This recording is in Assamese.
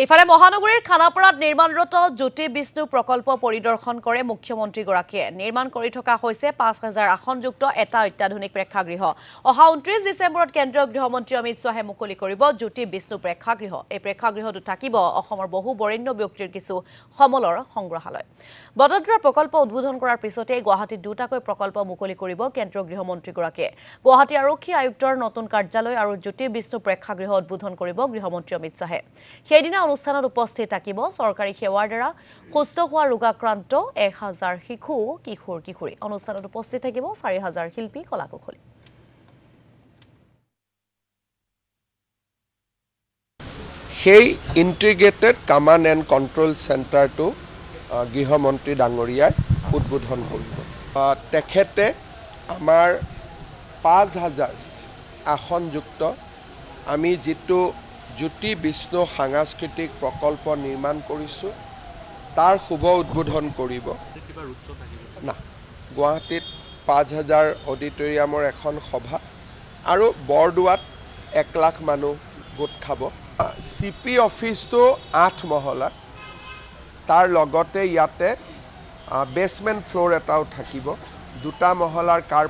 ইফালে মহানগৰীৰ খানাপাৰাত নিৰ্মাণৰত জ্যোতি বিষ্ণু প্ৰকল্প পৰিদৰ্শন কৰে মুখ্যমন্ত্ৰীগৰাকীয়ে। নিৰ্মাণ কৰি থকা হৈছে ৫,০০০ আসনযুক্ত এটা অত্যাধুনিক প্ৰেক্ষাগৃহ। অহা ২৯ ডিচেম্বৰত কেন্দ্ৰীয় গৃহমন্ত্ৰী অমিত শ্বাহে মুকলি কৰিব জ্যোতি বিষ্ণু প্ৰেক্ষাগৃহ। এই প্ৰেক্ষাগৃহটো থাকিব অসমৰ বহু বৰেণ্য ব্যক্তিৰ কিছু সমলৰ সংগ্ৰহালয়। বটদ্ৰা প্ৰকল্প উদ্বোধন কৰাৰ পিছতে গুৱাহাটীত দুটাকৈ প্ৰকল্প মুকলি কৰিব কেন্দ্ৰীয় গৃহমন্ত্ৰীগৰাকীয়ে। গুৱাহাটী আৰক্ষী আয়ুক্তৰ নতুন কাৰ্যালয় আৰু জ্যোতি বিষ্ণু প্ৰেক্ষাগৃহ উদ্বোধন কৰিব গৃহমন্ত্ৰী অমিত শ্বাহে। সেইদিনা অনুষ্ঠানত উপস্থিত থাকিব চৰকাৰী সেৱাৰ দ্বাৰা সুস্থ হোৱা ৰোগাক্ৰান্ত ১,০০০ শিশু কিশোৰ-কিশোৰী। অনুষ্ঠানত উপস্থিত থাকিব ৪,০০০ শিল্পী কলাকুশলী। সেই ইণ্টিগ্ৰেটেড কমাণ্ড এণ্ড কণ্ট্ৰল চেণ্টাৰটো গৃহমন্ত্ৰী ডাঙৰীয়াই উদ্বোধন কৰিব। তেখেতে আমাৰ ৫,০০০ আসনযুক্ত আমি যিটো জ্যোতি বিষ্ণু সাংস্কৃতিক প্ৰকল্প নিৰ্মাণ কৰিছোঁ তাৰ শুভ উদ্বোধন কৰিব। না, গুৱাহাটীত ৫,০০০ অডিটৰিয়ামৰ এখন সভা আৰু বৰদোৱাত ১,০০,০০০ মানুহ গোট খাব। CP অফিচটো ৮ মহলাৰ, তাৰ লগতে ইয়াতে বেছমেণ্ট ফ্ল'ৰ এটাও থাকিব। ২টা মহলাৰ কাৰ